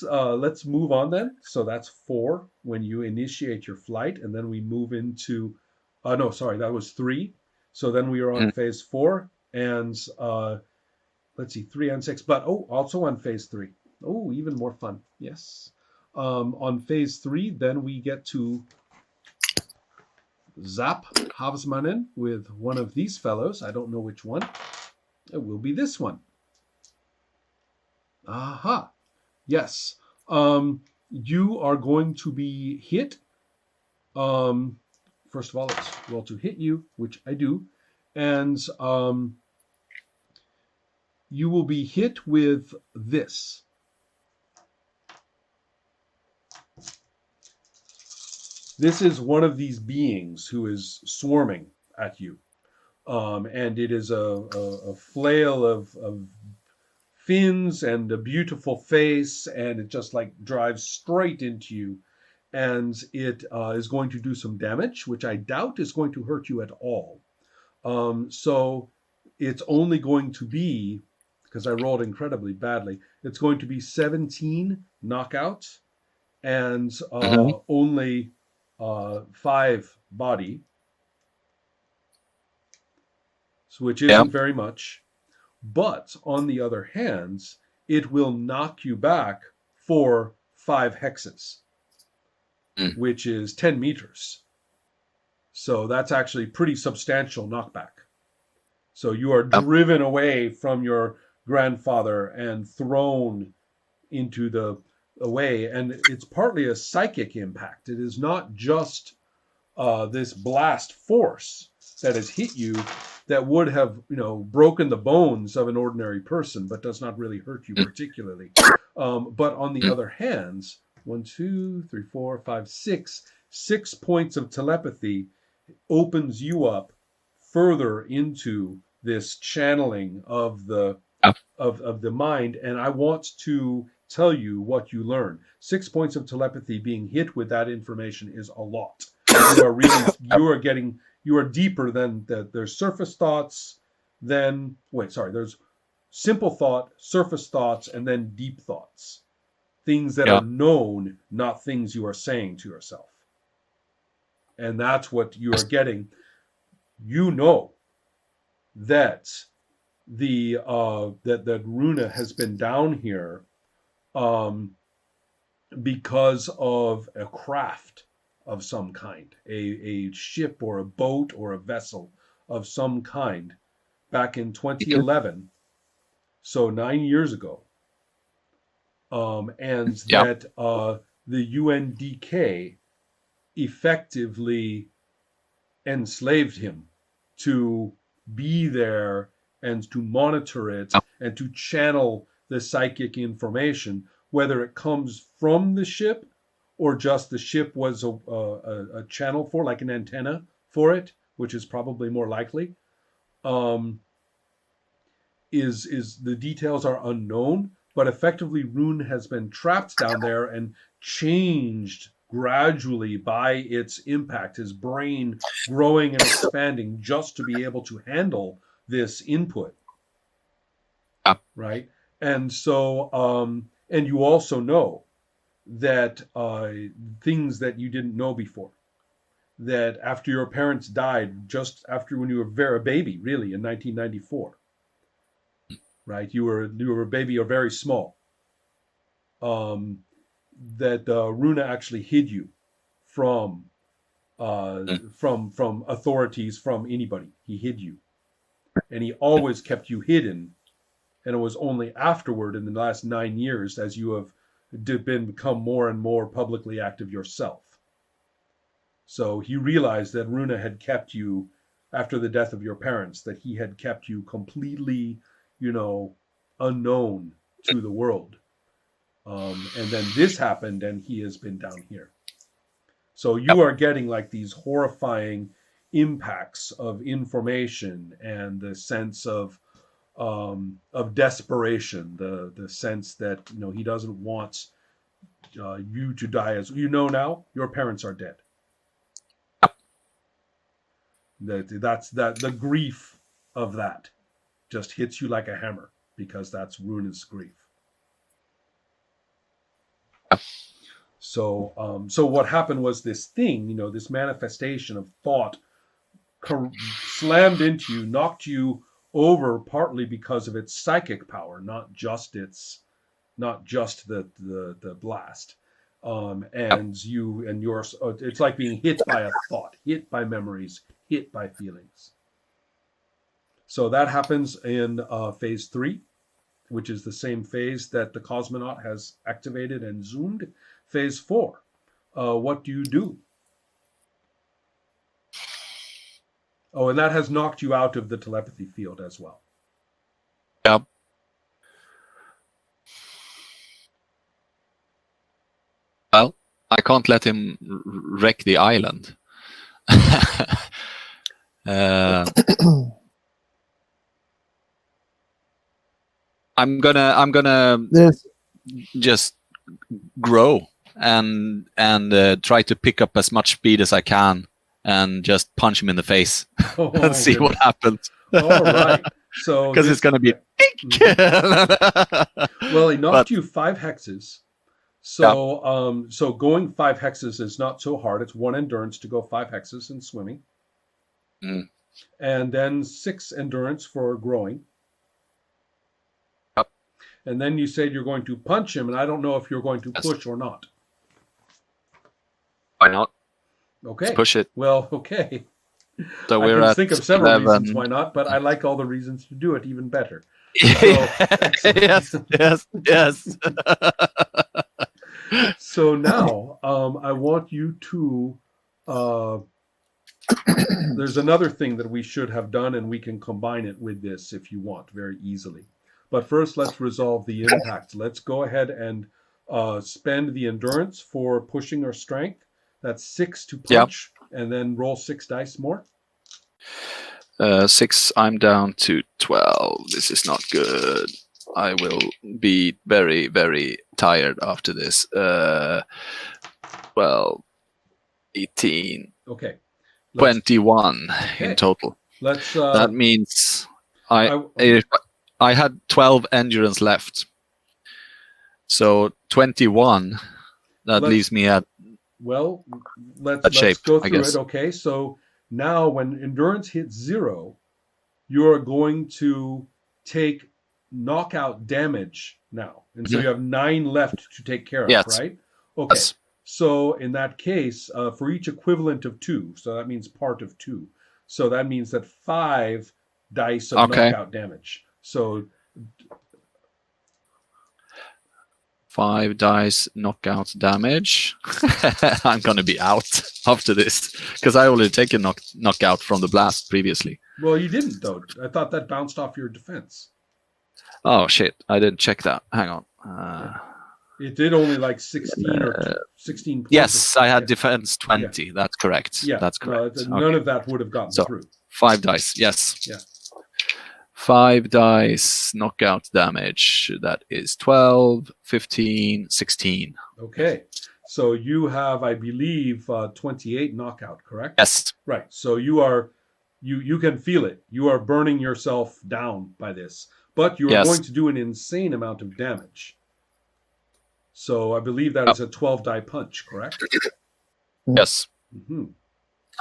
let's move on then. So that's 4 when you initiate your flight, and then we move into. No, sorry, that was 3. So then we are on Mm. phase 4, and let's see, 3 and 6, but also on phase 3. Oh, even more fun. Yes. On phase 3, then we get to zap Havsmannen with one of these fellows. I don't know which one. It will be this one. Aha. Yes. You are going to be hit. Um, First of all, let's roll to hit you, which I do. And you will be hit with this. This is one of these beings who is swarming at you. And it is a flail of fins and a beautiful face, and it just like drives straight into you. And it is going to do some damage, which I doubt is going to hurt you at all. So it's only going to be, because I rolled incredibly badly, it's going to be 17 knockout and Mhm. only 5 body, which Yeah. isn't very much. But on the other hand, it will knock you back for 5 hexes, Mm. which is 10 meters. So that's actually pretty substantial knockback. So you are Yeah. driven away from your grandfather and thrown into the away. And it's partly a psychic impact. It is not just this blast force that has hit you that would have, broken the bones of an ordinary person, but does not really hurt you Mm. particularly. But on the Mm. other hand, 1, 2, 3, 4, 5, 6 points of telepathy opens you up further into this channeling of the Yeah. of the mind, and I want to tell you what you learn. 6 points of telepathy being hit with that information is a lot. You are deeper than there's surface thoughts, then there's simple thought, surface thoughts, and then deep thoughts. Things that are Yeah. known, not things you are saying to yourself. And that's what you are getting. You know that that Runa has been down here um, because of a craft of some kind, a ship or a boat or a vessel of some kind back in Mhm. 2011, so 9 years ago, and Yeah. that the UNDK effectively enslaved him to be there and to monitor it Yeah. and to channel the psychic information, whether it comes from the ship or just the ship was a channel for, like an antenna for it, which is probably more likely. Um, is the details are unknown, but effectively Rune has been trapped down there and changed gradually by its impact, his brain growing and expanding just to be able to handle this input, Yeah. right? And so, and you also know that things that you didn't know before. That after your parents died, just after when you were a baby, really, in 1994, right? You were a baby or very small. Um, that Runa actually hid you from Mm. from authorities, from anybody. He hid you, and he always kept you hidden. And it was only afterward, in the last 9 years, as you have become more and more publicly active yourself. So he realized that Runa had kept you after the death of your parents, that he had kept you completely, you know, unknown to the world. And then this happened, and he has been down here. So you Yep. are getting like these horrifying impacts of information and the sense of desperation, the sense that he doesn't want you to die. As you know now, your parents are dead. Yep. That the grief of that just hits you like a hammer, because that's Runa's grief. So what happened was this thing, this manifestation of thought slammed into you, knocked you over, partly because of its psychic power, not just the blast. Yep. And yours, it's like being hit by a thought, hit by memories, hit by feelings. So that happens in phase 3, which is the same phase that the cosmonaut has activated and zoomed. Phase 4. What do you do? Oh, and that has knocked you out of the telepathy field as well. Yep. Well, I can't let him wreck the island. I'm gonna There's just grow and try to pick up as much speed as I can and just punch him in the face and see what happens. All right. So because it's gonna be. Well, he knocked you 5 hexes. So so going 5 hexes is not so hard. It's 1 endurance to go 5 hexes in swimming. Mm. And then 6 endurance for growing. Yep. And then you said you're going to punch him, and I don't know if you're going to push or not. Why not? Okay. Let's push it. Well, okay. So I can think of several 11. reasons why not, but I like all the reasons to do it even better. Yes. So now I want you to there's another thing that we should have done, and we can combine it with this if you want very easily. But first, let's resolve the impact. Let's go ahead and spend the endurance for pushing or strength. That's 6 to punch, and then roll 6 dice more. 6, I'm down to 12. This is not good. I will be very, very tired after this. 12, 18, Okay. 21 in total. Let's. That means I had 12 endurance left. So 21. That leaves me at. Well, let's shape, go through guess. it. Okay, so now when endurance hits 0, you're going to take knockout damage now. And so you have 9 left to take care of, right? Okay. Yes. So in that case, for each equivalent of 2, so that means part of 2. So that means that 5 dice of knockout damage. So 5 dice knockout damage. I'm gonna be out after this because I already taken knockout from the blast previously. Well, you didn't though. I thought that bounced off your defense. Oh shit! I didn't check that. Hang on. It did only like 16 or 16 points. Yes, I had defense 20. Yeah. That's correct. Yeah, that's correct. None of that would have gotten through. 5 dice. Yes. Yeah. 5 dice knockout damage. That is 12, 15, 16. Okay. So you have, I believe, 28 knockout, correct? Yes. Right. So you are, you can feel it. You are burning yourself down by this, but you are going to do an insane amount of damage. So I believe that is a 12 die punch, correct? Yes. Mm-hmm.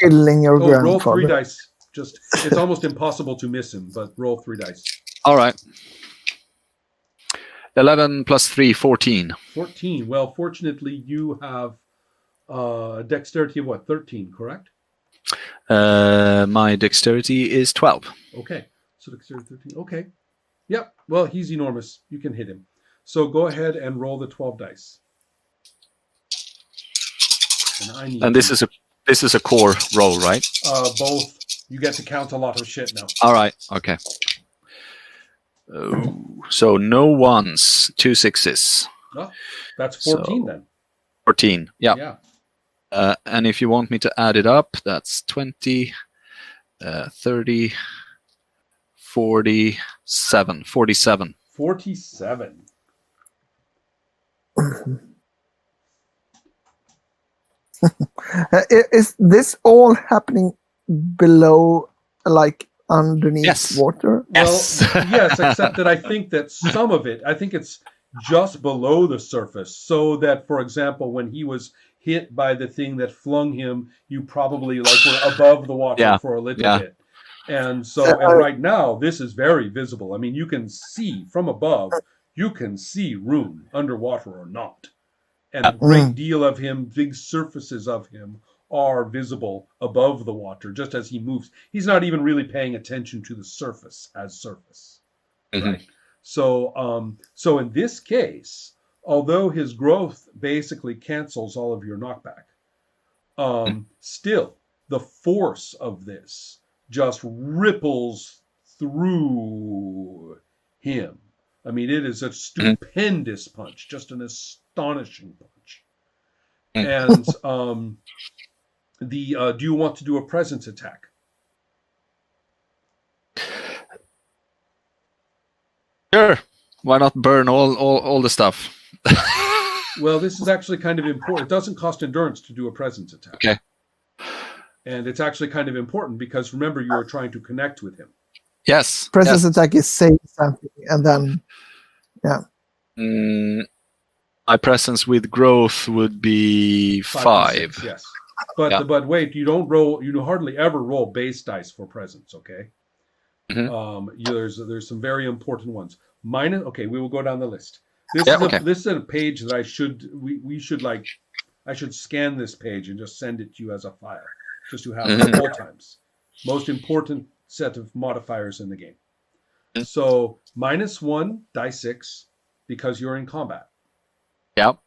Killing your grandfather. Roll 3 dice. Just, it's almost impossible to miss him, but roll 3 dice. All right. 11 plus 3, 14. 14. Well, fortunately, you have dexterity of what? 13, correct? My dexterity is 12. Okay. So dexterity 13. Okay. Yep. Well, he's enormous. You can hit him. So go ahead and roll the 12 dice. And this is a core roll, right? Both. You get to count a lot of shit now. All right. Okay. So no 1s, 2 6s. Oh, that's 14 then. 14. Yeah. Yeah. And if you want me to add it up, that's 20, 30, 47. 47. 47. Is this all happening below, like underneath water? Well, yes, except that I think that some of it, I think it's just below the surface, so that, for example, when he was hit by the thing that flung him, you probably like were above the water Yeah. for a little Yeah. bit. And so, and right now, this is very visible. I mean, you can see from above, you can see Rune underwater or not. And a great deal of him, big surfaces of him, are visible above the water, just as he moves. He's not even really paying attention to the surface as surface. Mhm. Right. So, so in this case, although his growth basically cancels all of your knockback, still the force of this just ripples through him. I mean, it is a stupendous punch, just an astonishing punch. And do you want to do a presence attack? Sure. Why not burn all the stuff? Well, this is actually kind of important. It doesn't cost endurance to do a presence attack. Okay. And it's actually kind of important because remember, you are trying to connect with him. Yes. Presence attack is say something, and then My presence with growth would be 5. Yes. But wait, you don't roll. You hardly ever roll base dice for presence. Okay. There's some very important ones. Okay, we will go down the list. This is a page that I should scan this page and just send it to you as a file, just to have it at all times. Most important set of modifiers in the game. So -1 die 6 because you're in combat. Yep.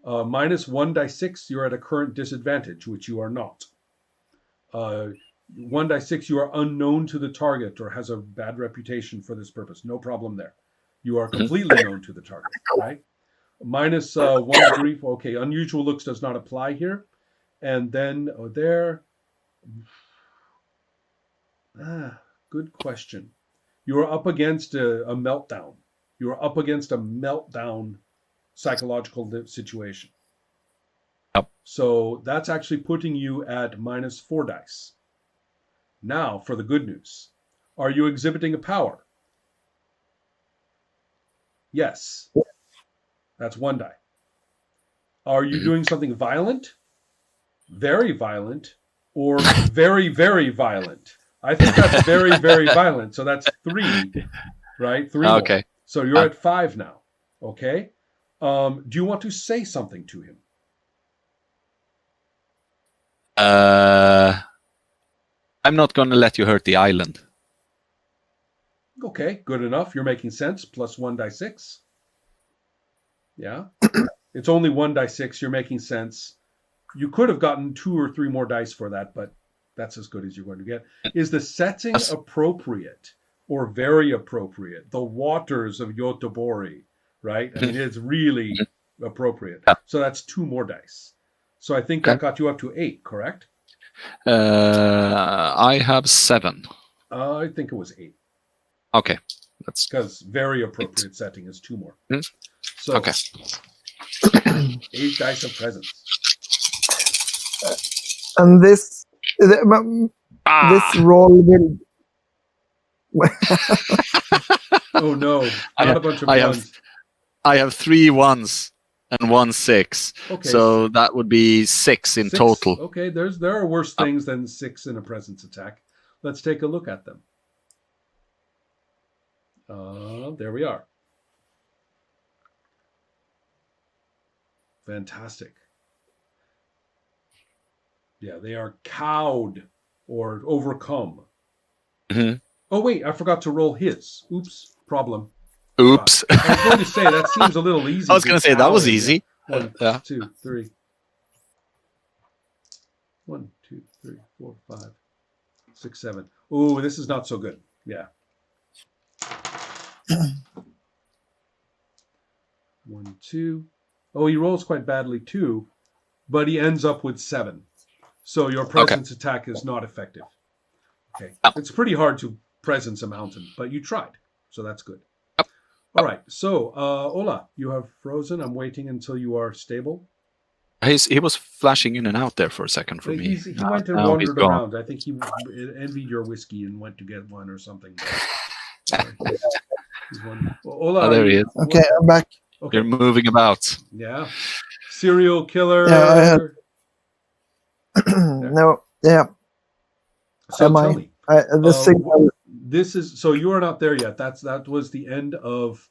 -1 die 6, you're at a current disadvantage, which you are not. 1 die 6, you are unknown to the target or has a bad reputation for this purpose. No problem there. You are completely known to the target, right? -1 grief. Okay, unusual looks does not apply here. And then there. Good question. You are up against a meltdown. You are up against a meltdown psychological situation. Yep. So that's actually putting you at -4 dice. Now, for the good news. Are you exhibiting a power? Yes. That's 1 die. Are you doing something violent? Very violent, or very, very violent? I think that's very, very violent. So that's 3, right? 3 more. Okay. So you're at 5 now. Okay. Do you want to say something to him? I'm not going to let you hurt the island. Okay, good enough. You're making sense. +1 die 6. Yeah. It's only 1 die 6. You're making sense. You could have gotten 2 or 3 more dice for that, but that's as good as you're going to get. Is the setting appropriate or very appropriate? The waters of Goteborg, right? I mean, it's really appropriate. So that's 2 more dice. So I think that got you up to 8, correct? I have 7. I think it was 8. Okay. That's because very appropriate setting is 2 more. So okay. 8 dice of presence. And this roll will. Oh no! Not a bunch of ones. I have 3 1s and 1 6. Okay. So that would be 6 in total. Okay, there are worse things than 6 in a presence attack. Let's take a look at them. There we are. Fantastic. Yeah, they are cowed or overcome. Oh, wait, I forgot to roll his. Oops, problem. Oops. I was going to say, that seems a little easy. I was going to say, that was easy. 1, 2, 3. 1, 2, 3, 4, 5, 6, 7. Oh, this is not so good. Yeah. 1, 2. Oh, he rolls quite badly too, but he ends up with 7. So your presence attack is not effective. Okay. It's pretty hard to presence a mountain, but you tried. So that's good. All right. So, Ola, you have frozen. I'm waiting until you are stable. He was flashing in and out there for a second for me. He went and wandered around. I think he envied your whiskey and went to get one or something. Ola, there he is. Okay, I'm back. Okay. You're moving about. Yeah. Serial killer. Yeah, I had no. Yeah, So am tell I? me, The signal. this is so you are not there yet. That was the end of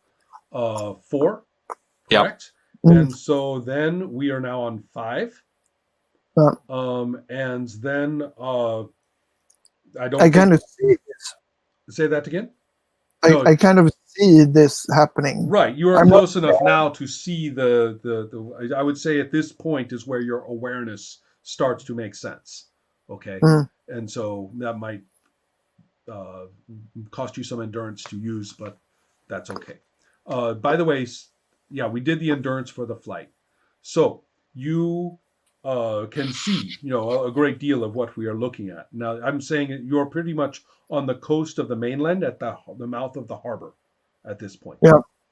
4, Yep. correct? Mm. And so then we are now on 5. And then I don't I think kind of see. say that again. I, No, I kind of see this happening. right. You are I'm not close enough now to see the. I would say at this point is where your awareness starts to make sense. Okay, Mm. and so that might uh, cost you some endurance to use, but that's okay. By the way, yeah, we did the endurance for the flight, so you can see, a great deal of what we are looking at. Now, I'm saying you're pretty much on the coast of the mainland at the mouth of the harbor at this point. Yeah.